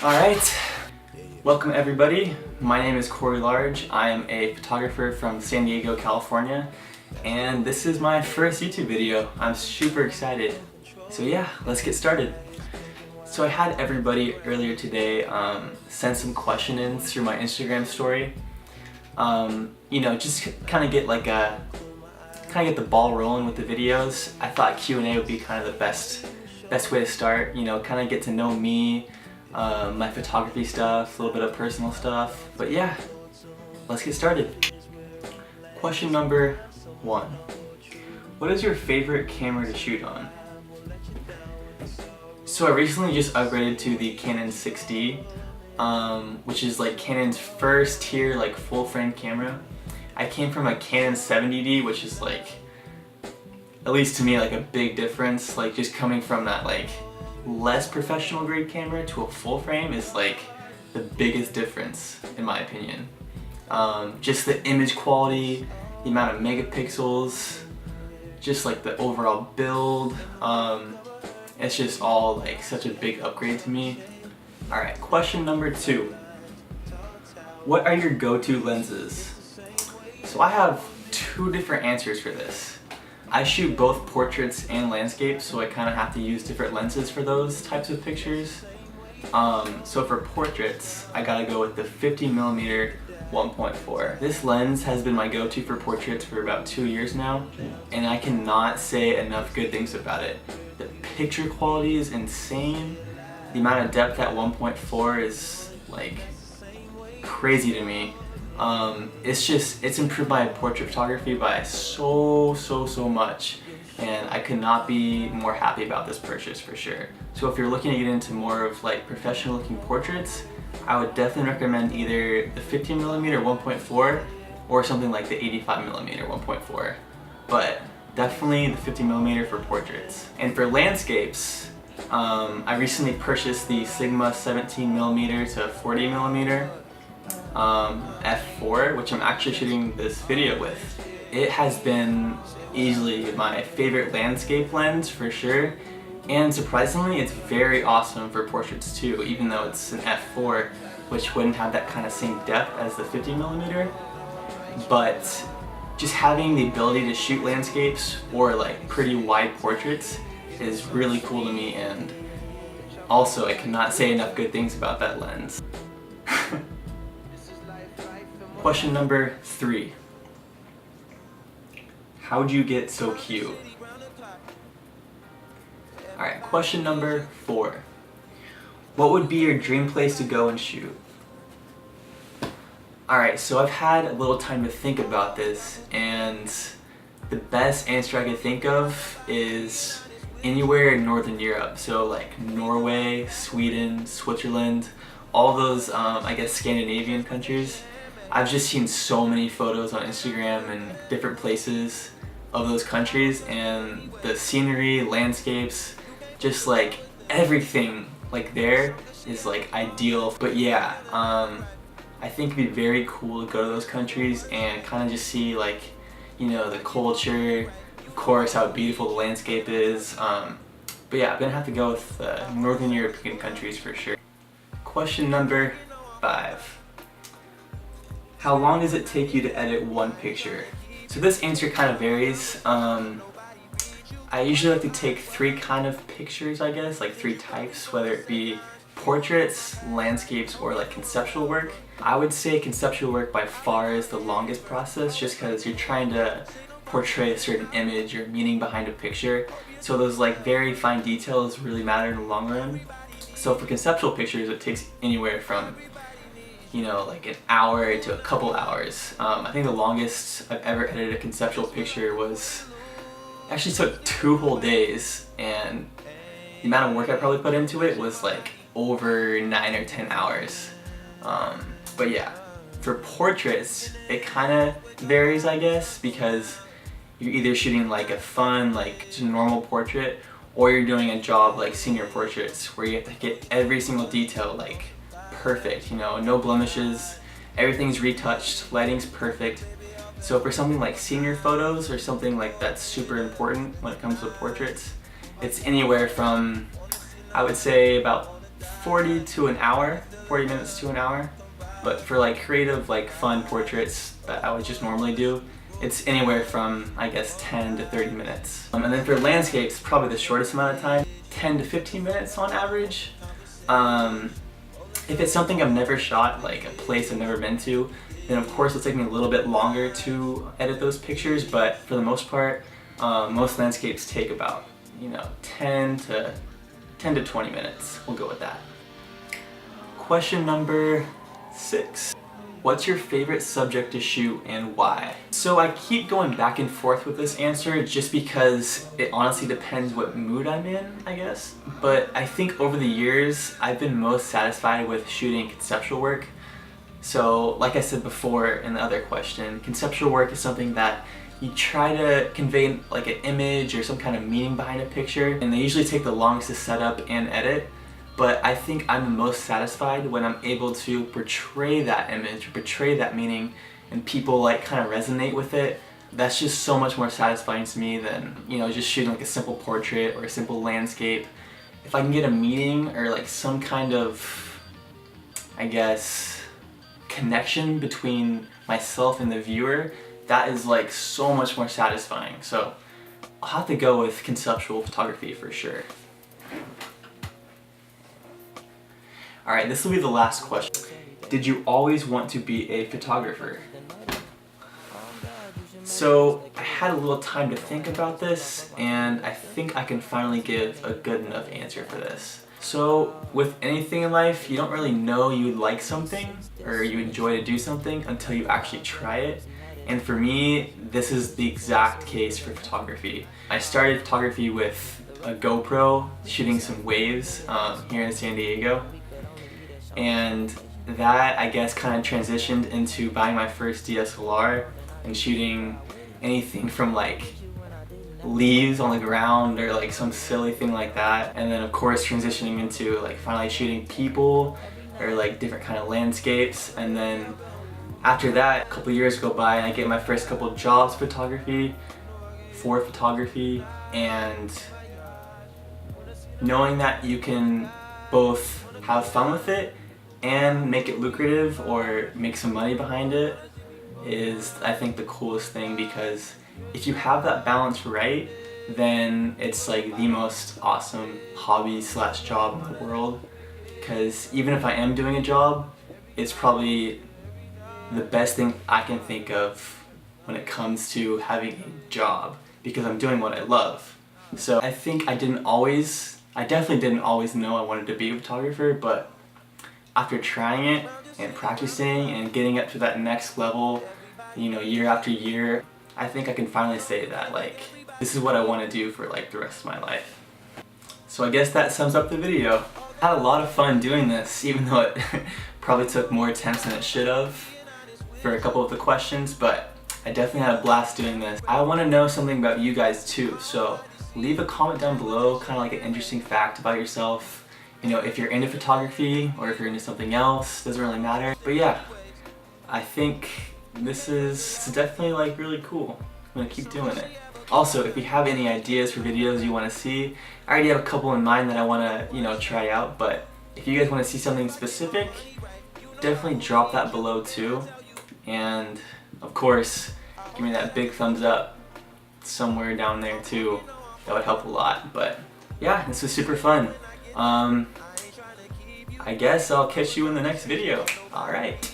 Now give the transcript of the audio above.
Alright, welcome everybody. My name is Clargy. I am a photographer from San Diego, California, and this is my first YouTube video. I'm super excited. So yeah, let's get started. So I had everybody earlier today send some questions through my Instagram story. You know, just kind of get like get the ball rolling with the videos. I thought Q&A would be kind of the best way to start. You know, kind of get to know me, my photography stuff, a little bit of personal stuff. But yeah, let's get started. Question number 1. What is your favorite camera to shoot on? So I recently just upgraded to the Canon 6D, which is like Canon's first tier like full frame camera. I came from a Canon 70D, which is like, at least to me, like a big difference. Like just coming from that like less professional grade camera to a full frame is like the biggest difference in my opinion. Just the image quality, the amount of megapixels, just like the overall build. It's just all like such a big upgrade to me. Alright, question number 2. What are your go-to lenses? So I have 2 different answers for this. I shoot both portraits and landscapes, so I kind of have to use different lenses for those types of pictures. So for portraits, I gotta go with the 50mm 1.4. This lens has been my go-to for portraits for about 2 years now, and I cannot say enough good things about it. The picture quality is insane. The amount of depth at 1.4 is like crazy to me. It's improved my portrait photography by so much, and I could not be more happy about this purchase for sure. So if you're looking to get into more of like professional looking portraits, I would definitely recommend either the 50mm 1.4 or something like the 85mm 1.4, but definitely the 50mm for portraits. And for landscapes, I recently purchased the Sigma 17mm to 40mm f4, which I'm actually shooting this video with. It has been easily my favorite landscape lens for sure, and surprisingly it's very awesome for portraits too, even though it's an f4, which wouldn't have that kind of same depth as the 50mm. But just having the ability to shoot landscapes or like pretty wide portraits is really cool to me, and also I cannot say enough good things about that lens. Question number 3. How'd you get so cute? Alright, question number 4. What would be your dream place to go and shoot? Alright, so I've had a little time to think about this, and the best answer I could think of is anywhere in Northern Europe. So like Norway, Sweden, Switzerland, all those I guess Scandinavian countries. I've just seen so many photos on Instagram and different places of those countries, and the scenery, landscapes, just like everything like there is like ideal. But yeah, I think it'd be very cool to go to those countries and kind of just see like, you know, the culture, of course how beautiful the landscape is. But yeah, I'm gonna have to go with Northern European countries for sure. Question number 5. How long does it take you to edit one picture? So this answer kind of varies. I usually like to take 3 kind of pictures, I guess, like 3 types, whether it be portraits, landscapes, or like conceptual work. I would say conceptual work by far is the longest process, just because you're trying to portray a certain image or meaning behind a picture. So those like very fine details really matter in the long run. So for conceptual pictures, it takes anywhere from, you know, like an hour to a couple hours. I think the longest I've ever edited a conceptual picture was, actually took 2 whole days, and the amount of work I probably put into it was like over 9 or 10 hours. But yeah, for portraits, it kind of varies, I guess, because you're either shooting like a fun, like just a normal portrait, or you're doing a job like senior portraits where you have to get every single detail like perfect, you know, no blemishes, everything's retouched, lighting's perfect. So for something like senior photos or something like that's super important when it comes to portraits, it's anywhere from, I would say, about 40 to an hour, 40 minutes to an hour. But for like creative, like fun portraits that I would just normally do, it's anywhere from, I guess, 10 to 30 minutes. And then for landscapes, probably the shortest amount of time, 10 to 15 minutes on average. If it's something I've never shot, like a place I've never been to, then of course it'll take me a little bit longer to edit those pictures, but for the most part, most landscapes take about, 10 to 20 minutes. We'll go with that. Question number 6. What's your favorite subject to shoot and why? So I keep going back and forth with this answer just because it honestly depends what mood I'm in, I guess. But I think over the years, I've been most satisfied with shooting conceptual work. So like I said before in the other question, conceptual work is something that you try to convey like an image or some kind of meaning behind a picture, and they usually take the longest to set up and edit. But I think I'm the most satisfied when I'm able to portray that image, portray that meaning, and people like kind of resonate with it. That's just so much more satisfying to me than, just shooting like a simple portrait or a simple landscape. If I can get a meaning or like some kind of, I guess, connection between myself and the viewer, that is like so much more satisfying. So I'll have to go with conceptual photography for sure. Alright, this will be the last question. Did you always want to be a photographer? So I had a little time to think about this, and I think I can finally give a good enough answer for this. So with anything in life, you don't really know you like something or you enjoy to do something until you actually try it. And for me, this is the exact case for photography. I started photography with a GoPro, shooting some waves here in San Diego. And that, I guess, kind of transitioned into buying my first DSLR and shooting anything from like leaves on the ground or like some silly thing like that. And then of course transitioning into like finally shooting people or like different kind of landscapes. And then after that, a couple years go by and I get my first couple jobs for photography, and knowing that you can both have fun with it and make it lucrative or make some money behind it is, I think, the coolest thing, because if you have that balance right, then it's like the most awesome hobby slash job in the world. Because even if I am doing a job, it's probably the best thing I can think of when it comes to having a job, because I'm doing what I love. So I think I definitely didn't always know I wanted to be a photographer, but after trying it and practicing and getting up to that next level, year after year, I think I can finally say that like, this is what I want to do for like the rest of my life. So I guess that sums up the video. I had a lot of fun doing this, even though it probably took more attempts than it should have for a couple of the questions, but I definitely had a blast doing this. I want to know something about you guys too, so leave a comment down below, kind of like an interesting fact about yourself. If you're into photography or if you're into something else, doesn't really matter. But yeah, I think this is definitely like really cool. I'm gonna keep doing it. Also, if you have any ideas for videos you want to see, I already have a couple in mind that I want to, try out, but if you guys want to see something specific, definitely drop that below too. And of course, give me that big thumbs up somewhere down there too. That would help a lot. But yeah, this was super fun. I guess I'll catch you in the next video. Alright.